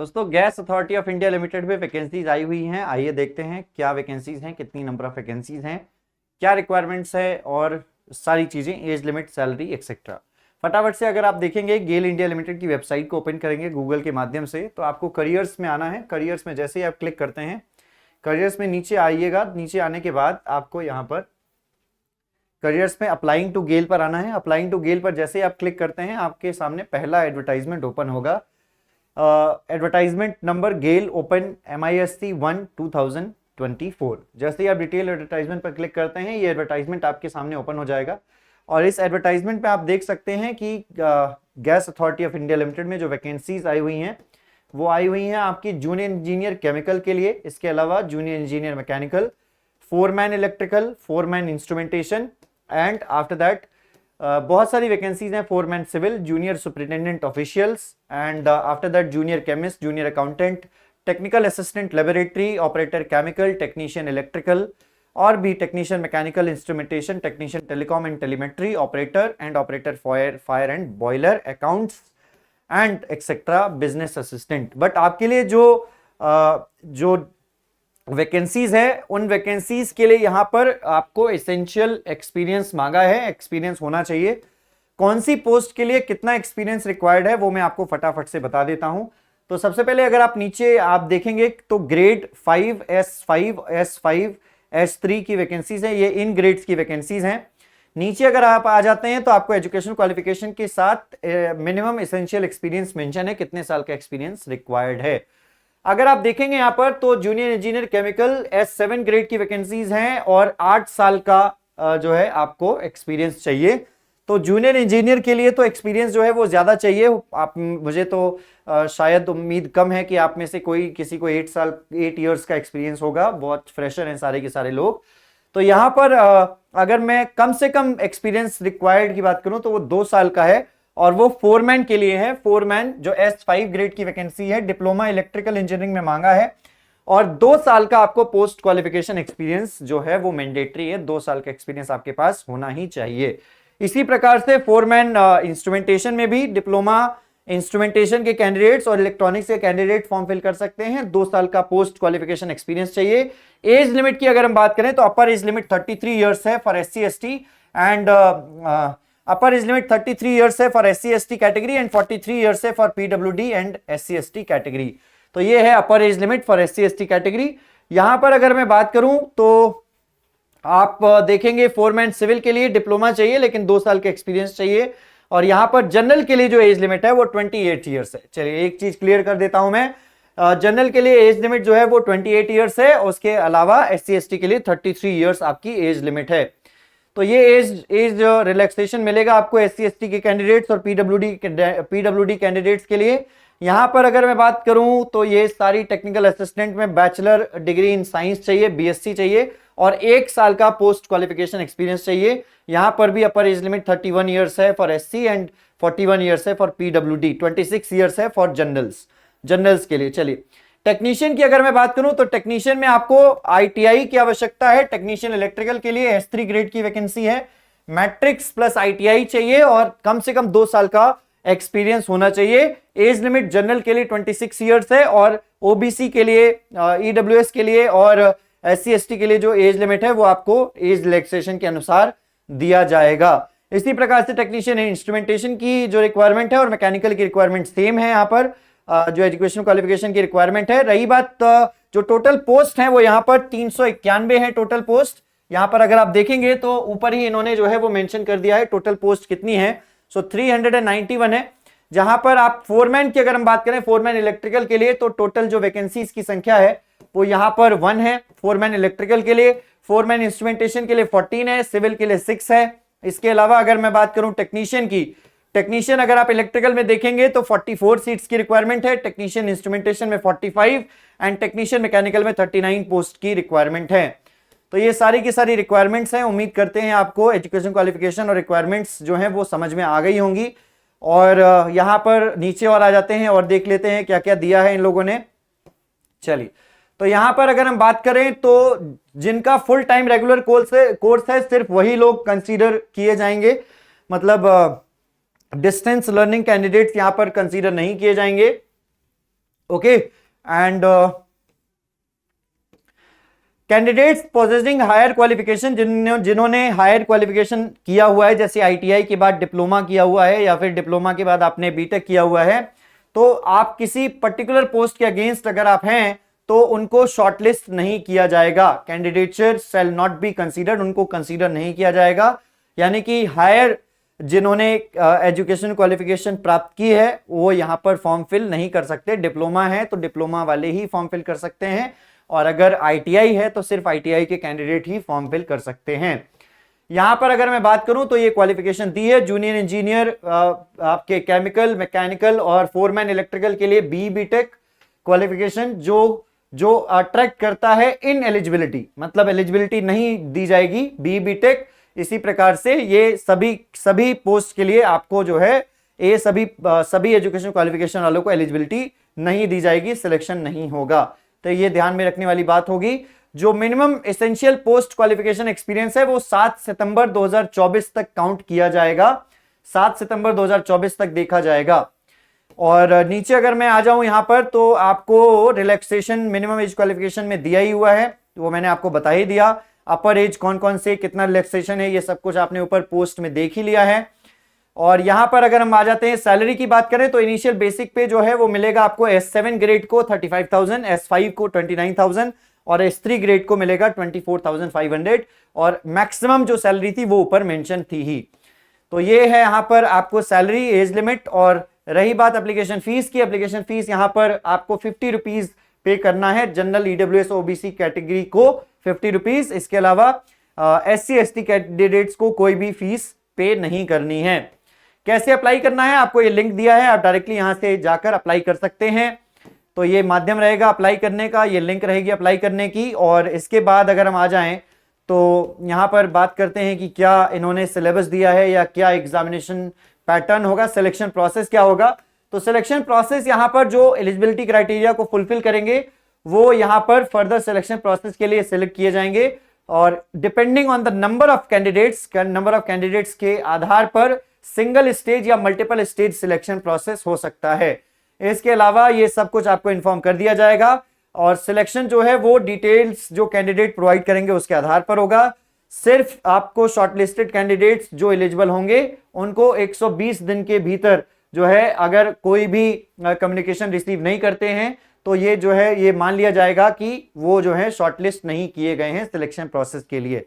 दोस्तों gas authority of India limited में vacancies आई हुई हैं। आइए देखते हैं क्या वैकेंसीज हैं, कितनी नंबर ऑफ वैकेंसीज हैं, क्या रिक्वायरमेंट्स है और सारी चीजें, एज लिमिट, सैलरी एक्सेट्रा। फटाफट से अगर आप देखेंगे गेल इंडिया लिमिटेड की वेबसाइट को ओपन करेंगे गूगल के माध्यम से, तो आपको करियर्स में आना है। करियर्स में जैसे ही आप क्लिक करते हैं, करियर्स में नीचे आइएगा। नीचे आने के बाद आपको यहाँ पर करियर्स में अप्लाइंग टू गेल पर आना है। अप्लाइंग टू गेल पर जैसे ही आप क्लिक करते हैं, आपके सामने पहला एडवर्टाइजमेंट ओपन होगा। एडवर्टाइजमेंट नंबर गेल ओपन MISC 1 2024। जैसे ही आप डिटेल एडवर्टाइजमेंट पर क्लिक करते हैं, ये एडवर्टाइजमेंट आपके सामने ओपन हो जाएगा। और इस एडवर्टाइजमेंट पे आप देख सकते हैं कि gas authority of India limited में जो वैकेंसीज आई हुई हैं, वो आई हुई हैं आपकी जूनियर इंजीनियर केमिकल के लिए, इसके अलावा junior engineer mechanical, foreman electrical, foreman instrumentation and after that बहुत सारी वैकेंसीज हैं। Foreman civil, junior superintendent officials and after that junior chemist, junior accountant, technical assistant laboratory operator chemical, technician electrical और भी technician mechanical instrumentation, technician telecom and telemetry operator and operator fire and boiler, accounts and etcetera, business assistant. But आपके लिए जो vacancies है, उन vacancies के लिए यहां पर आपको एसेंशियल एक्सपीरियंस मांगा है, एक्सपीरियंस होना चाहिए। कौन सी पोस्ट के लिए कितना एक्सपीरियंस रिक्वायर्ड है वो मैं आपको फटाफट से बता देता हूं। तो सबसे पहले अगर आप नीचे आप देखेंगे तो ग्रेड 5, S5, S5, S3 की वैकेंसीज है। ये इन ग्रेड्स की वैकेंसीज हैं। नीचे अगर आप आ जाते हैं तो आपको एजुकेशन क्वालिफिकेशन के साथ मिनिमम एसेंशियल एक्सपीरियंस मेंशन है, कितने साल का एक्सपीरियंस रिक्वायर्ड है। अगर आप देखेंगे यहां पर तो junior engineer chemical S7 grade की वैकेंसीज हैं और 8 साल का जो है आपको एक्सपीरियंस चाहिए। तो जूनियर इंजीनियर के लिए तो एक्सपीरियंस जो है वो ज्यादा चाहिए। आप मुझे तो शायद उम्मीद कम है कि आप में से किसी को 8 इयर्स का एक्सपीरियंस होगा। बहुत फ्रेशर हैं सारे के सारे लोग। तो यहां पर अगर मैं कम से कम एक्सपीरियंस रिक्वायर्ड की बात करूं तो वो 2 साल का है और वो फोरमैन के लिए है। फोरमैन जो S5 ग्रेड की वैकेंसी है, डिप्लोमा इलेक्ट्रिकल इंजीनियरिंग में मांगा है और 2 साल का आपको पोस्ट क्वालिफिकेशन एक्सपीरियंस जो है वो मैंडेटरी है। 2 साल का एक्सपीरियंस आपके पास होना ही चाहिए। इसी प्रकार से फोरमैन इंस्ट्रूमेंटेशन में भी डिप्लोमा इंस्ट्रूमेंटेशन के कैंडिडेट्स और इलेक्ट्रॉनिक्स के कैंडिडेट फॉर्म फिल कर सकते हैं। 2 साल का पोस्ट क्वालिफिकेशन एक्सपीरियंस चाहिए। एज लिमिट की अगर हम बात करें तो अपर एज लिमिट 33 इयर्स है for SC ST and upper age limit 33 years है for SC ST category and 43 years है for PWD and SC ST category. तो ये है upper age limit for SC ST category. यहां पर अगर मैं बात करूं तो आप देखेंगे फोरमैन सिविल के लिए डिप्लोमा चाहिए लेकिन 2 साल का एक्सपीरियंस चाहिए। और यहां पर जनरल के लिए जो एज लिमिट है वो 28 इयर्स है। चलिए एक चीज क्लियर कर देता हूं मैं, जनरल के लिए एज लिमिट जो है वो 28 इयर्स है। उसके अलावा SC ST के लिए 33 इयर्स आपकी एज लिमिट है। तो ये एज रिलैक्सेशन मिलेगा आपको SC ST के कैंडिडेट्स और PWD कैंडिडेट्स के लिए। यहां पर अगर मैं बात करूं तो ये सारी टेक्निकल असिस्टेंट में बैचलर डिग्री इन साइंस चाहिए, BSc चाहिए और 1 साल का पोस्ट क्वालिफिकेशन एक्सपीरियंस चाहिए। यहां पर भी अपर एज लिमिट 31 इयर्स है फॉर SC एंड 41 इयर्स है फॉर PWD, 26 इयर्स है फॉर जनरल्स के लिए। चलिए टेक्नीशियन की अगर मैं बात करूं तो टेक्नीशियन में आपको ITI की आवश्यकता है। टेक्नीशियन इलेक्ट्रिकल के लिए S3 ग्रेड की वैकेंसी है। मैट्रिक्स प्लस ITI चाहिए और कम से कम 2 साल का एक्सपीरियंस होना चाहिए। एज लिमिट जनरल के लिए 26 इयर्स है और OBC के लिए, EWS के लिए और SC ST के लिए जो एज लिमिट है वो आपको एज रिलैक्सेशन के अनुसार दिया जाएगा। इसी प्रकार से टेक्नीशियन इंस्ट्रूमेंटेशन की जो रिक्वायरमेंट है और मैकेनिकल की रिक्वायरमेंट सेम है। यहाँ पर जो एजुकेशन क्वालिफिकेशन की रिक्वायरमेंट है। रही बात जो टोटल पोस्ट है वो यहाँ पर 391 है टोटल पोस्ट। यहाँ पर अगर आप देखेंगे तो ऊपर ही इन्होंने जो है वो मेंशन कर दिया है टोटल पोस्ट कितनी है। 391 है। जहां पर आप फोरमैन की अगर हम बात करें, फोरमैन इलेक्ट्रिकल के लिए तो टोटल जो वैकेंसीज की संख्या है वो यहां पर 1 है फोरमैन इलेक्ट्रिकल के लिए। फोरमैन इंस्ट्रूमेंटेशन के लिए 14 है, सिविल के लिए 6 है। इसके अलावा अगर मैं बात करूं टेक्नीशियन की, टेक्नीशियन अगर आप इलेक्ट्रिकल में देखेंगे तो 44 सीट्स की रिक्वायरमेंट है। टेक्नीशियन इंस्ट्रूमेंटेशन में 45 एंड टेक्नीशियन मैकेनिकल में 39 पोस्ट की रिक्वायरमेंट है। तो ये सारी की सारी रिक्वायरमेंट्स हैं। उम्मीद करते हैं आपको एजुकेशन क्वालिफिकेशन और रिक्वायरमेंट्स जो हैं वो समझ में आ गई होंगी। और यहां पर नीचे और आ जाते हैं और देख लेते हैं क्या क्या दिया है इन लोगों ने। चलिए तो यहां पर अगर हम बात करें तो जिनका फुल टाइम रेगुलर कोर्स है सिर्फ वही लोग कंसीडर किए जाएंगे। मतलब डिस्टेंस लर्निंग कैंडिडेट्स यहां पर कंसीडर नहीं किए जाएंगे। Okay and candidates possessing higher qualification, जिन्होंने हायर क्वालिफिकेशन किया हुआ है, जैसे आईटीआई के बाद डिप्लोमा किया हुआ है या फिर डिप्लोमा के बाद आपने बीटेक किया हुआ है, तो आप किसी पर्टिकुलर पोस्ट के अगेंस्ट अगर आप हैं तो उनको शॉर्टलिस्ट नहीं किया जाएगा। Candidature shall not be considered, उनको कंसीडर नहीं किया जाएगा। यानी कि हायर जिन्होंने एजुकेशन क्वालिफिकेशन प्राप्त की है वो यहां पर फॉर्म फिल नहीं कर सकते। डिप्लोमा है तो डिप्लोमा वाले ही फॉर्म फिल कर सकते हैं, और अगर आईटीआई है तो सिर्फ आईटीआई के कैंडिडेट ही फॉर्म फिल कर सकते हैं। यहां पर अगर मैं बात करूं तो ये क्वालिफिकेशन दी है, जूनियर इंजीनियर आपके केमिकल, मैकेनिकल और फोरमैन इलेक्ट्रिकल के लिए बीटेक क्वालिफिकेशन जो अट्रैक्ट करता है इन एलिजिबिलिटी, मतलब एलिजिबिलिटी नहीं दी जाएगी बीटेक। इसी प्रकार से ये सभी पोस्ट के लिए आपको जो है ये सभी एजुकेशन क्वालिफिकेशन वालों को एलिजिबिलिटी नहीं दी जाएगी, सिलेक्शन नहीं होगा। तो ये ध्यान में रखने वाली बात होगी। जो minimum essential post qualification experience है वो 7 सितंबर 2024 तक काउंट किया जाएगा, 7 सितंबर 2024 तक देखा जाएगा। और नीचे अगर मैं आ जाऊं यहां पर तो आपको रिलैक्सेशन मिनिमम एज क्वालिफिकेशन में दिया ही हुआ है, वो मैंने आपको बता ही दिया। अपर एज कौन कौन से कितना रिलैक्सेशन है ये सब कुछ आपने ऊपर पोस्ट में देख ही लिया है। और यहां पर अगर हम आ जाते हैं सैलरी की बात करें तो इनिशियल बेसिक पे जो है वो मिलेगा आपको S7 ग्रेड को 35,000, S5 को 29,000 और S3 ग्रेड को मिलेगा 24,500, और मैक्सिमम जो सैलरी थी वो ऊपर मेंशन थी ही। तो ये है यहां पर आपको सैलरी, एज लिमिट। और रही बात एप्लीकेशन फीस की, एप्लीकेशन फीस यहां पर आपको 50 रुपीज पे करना है जनरल ईडब्ल्यूएस ओबीसी कैटेगरी को 50 रुपीज। इसके अलावा SC/ST कैंडिडेट्स को कोई भी फीस पे नहीं करनी है। कैसे अप्लाई करना है आपको ये लिंक दिया है, आप डायरेक्टली यहां से जाकर अप्लाई कर सकते हैं। तो ये माध्यम रहेगा अप्लाई करने का, ये लिंक रहेगी अप्लाई करने की। और इसके बाद अगर हम आ जाएं तो यहां पर बात करते हैं कि क्या इन्होंने सिलेबस दिया है या क्या एग्जामिनेशन पैटर्न होगा, सिलेक्शन प्रोसेस क्या होगा। तो सिलेक्शन प्रोसेस यहां पर जो एलिजिबिलिटी क्राइटेरिया को फुलफिल करेंगे वो यहां पर फर्दर सिलेक्शन प्रोसेस के लिए सिलेक्ट किए जाएंगे, और depending on the number of candidates के आधार पर सिंगल स्टेज या मल्टीपल स्टेज सिलेक्शन प्रोसेस हो सकता है। इसके अलावा ये सब कुछ आपको इन्फॉर्म कर दिया जाएगा, और सिलेक्शन जो है वो डिटेल्स जो कैंडिडेट प्रोवाइड करेंगे उसके आधार पर होगा। सिर्फ आपको शॉर्टलिस्टेड कैंडिडेट्स जो एलिजिबल होंगे उनको 120 दिन के भीतर जो है अगर कोई भी कम्युनिकेशन रिसीव नहीं करते हैं तो ये जो है ये मान लिया जाएगा कि वो जो है शॉर्टलिस्ट नहीं किए गए हैं सिलेक्शन प्रोसेस के लिए।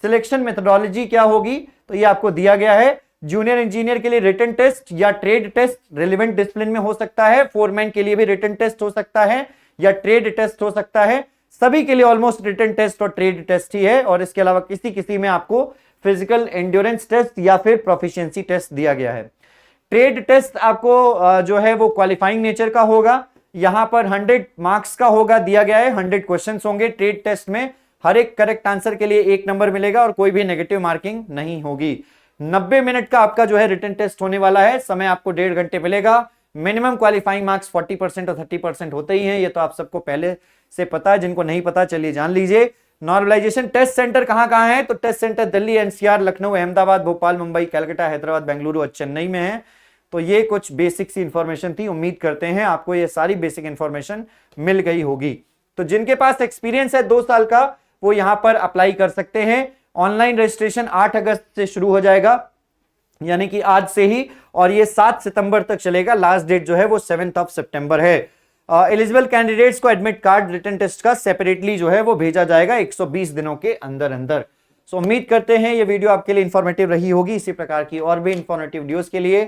सिलेक्शन मेथोडोलॉजी क्या होगी तो ये आपको दिया गया है। जूनियर इंजीनियर के लिए रिटन टेस्ट या ट्रेड टेस्ट रेलेवेंट डिसिप्लिन में हो सकता है, फोरमैन के लिए भी रिटन टेस्ट हो सकता है या ट्रेड टेस्ट हो सकता है। सभी के लिए ऑलमोस्ट रिटन टेस्ट और ट्रेड टेस्ट ही है, और इसके अलावा किसी में आपको फिजिकल एंड्योरेंस टेस्ट या फिर प्रोफिशिएंसी टेस्ट दिया गया है। ट्रेड टेस्ट आपको जो है वो क्वालिफाइंग नेचर का होगा, यहां पर 100 मार्क्स का होगा, दिया गया है 100 क्वेश्चंस होंगे। ट्रेड टेस्ट में हर एक करेक्ट आंसर के लिए 1 नंबर मिलेगा और कोई भी नेगेटिव मार्किंग नहीं होगी। 90 मिनट का आपका जो है रिटन टेस्ट होने वाला है, समय आपको 1.5 घंटे मिलेगा। मिनिमम क्वालिफाइंग मार्क्स 40% और 30% होते ही हैं, ये तो आप सबको पहले से पता है, जिनको नहीं पता चलिए जान लीजिए। नॉर्मलाइजेशन टेस्ट सेंटर कहां कहां है तो test centre Delhi, NCR, Lucknow, Ahmedabad, Bhopal, Mumbai, Calcutta, Hyderabad, Bengaluru और चेन्नई में है। तो ये कुछ बेसिक सी इंफॉर्मेशन थी, उम्मीद करते हैं आपको ये सारी बेसिक इंफॉर्मेशन मिल गई होगी। तो जिनके पास एक्सपीरियंस है 2 साल का वो यहां पर अप्लाई कर सकते हैं। ऑनलाइन रजिस्ट्रेशन 8 अगस्त से शुरू हो जाएगा, यानी कि आज से ही, और ये 7 सितंबर तक चलेगा। लास्ट डेट जो है वो 7 सितंबर है। एलिजिबल कैंडिडेट्स को एडमिट कार्ड रिटन टेस्ट का सेपरेटली जो है वो भेजा जाएगा 120 दिनों के अंदर अंदर। सो उम्मीद करते हैं ये वीडियो आपके लिए इंफॉर्मेटिव रही होगी। इसी प्रकार की और भी इंफॉर्मेटिव वीडियोस के लिए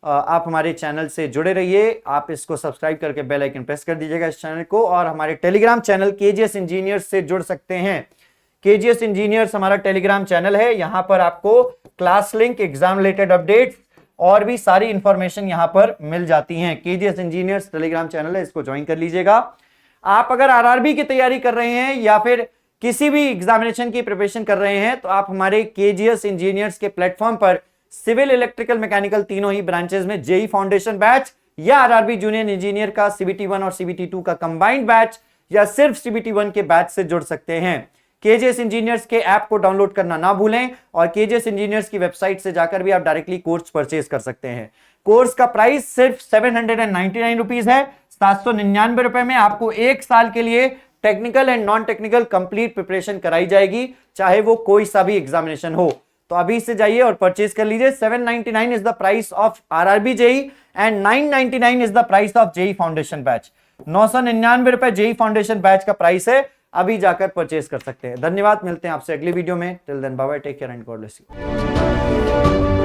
आप हमारे चैनल से जुड़े रहिए। आप इसको सब्सक्राइब करके बेल आइकन प्रेस कर दीजिएगा इस चैनल को, और हमारे टेलीग्राम चैनल KGS इंजीनियर्स से जुड़ सकते हैं। KGS इंजीनियर्स हमारा टेलीग्राम चैनल है, यहां पर आपको class link, exam related updates और भी सारी इंफॉर्मेशन यहां पर मिल जाती हैं। KGS इंजीनियर्स टेलीग्राम चैनल है, इसको ज्वाइन कर लीजिएगा। आप अगर RRB की तैयारी कर रहे हैं या फिर किसी भी एग्जामिनेशन की प्रिपरेशन कर रहे हैं तो आप हमारे KGS इंजीनियर्स के प्लेटफॉर्म पर सिविल, इलेक्ट्रिकल, मैकेनिकल तीनों ही ब्रांचेस में JEE फाउंडेशन बैच या RRB जूनियर इंजीनियर का CBT1 और CBT2 का कंबाइंड बैच या सिर्फ CBT1 के बैच से जुड़ सकते हैं। KGS इंजीनियर्स के ऐप को डाउनलोड करना ना भूलें, और KGS इंजीनियर्स की वेबसाइट से जाकर भी आप डायरेक्टली कोर्स परचेज कर सकते हैं। कोर्स का प्राइस सिर्फ 799 रुपीज है। ₹799 में आपको 1 साल के लिए technical and non technical complete preparation कराई जाएगी, चाहे वो कोई सा भी एग्जामिनेशन हो। तो अभी से जाइए और परचेज कर लीजिए। 799 is the price of RRB JE and 999 is the price of JE foundation batch. ₹999 JE foundation batch का प्राइस है, अभी जाकर परचेज कर सकते हैं। धन्यवाद, मिलते हैं आपसे अगली वीडियो में। Till then bye bye, take care and God bless you.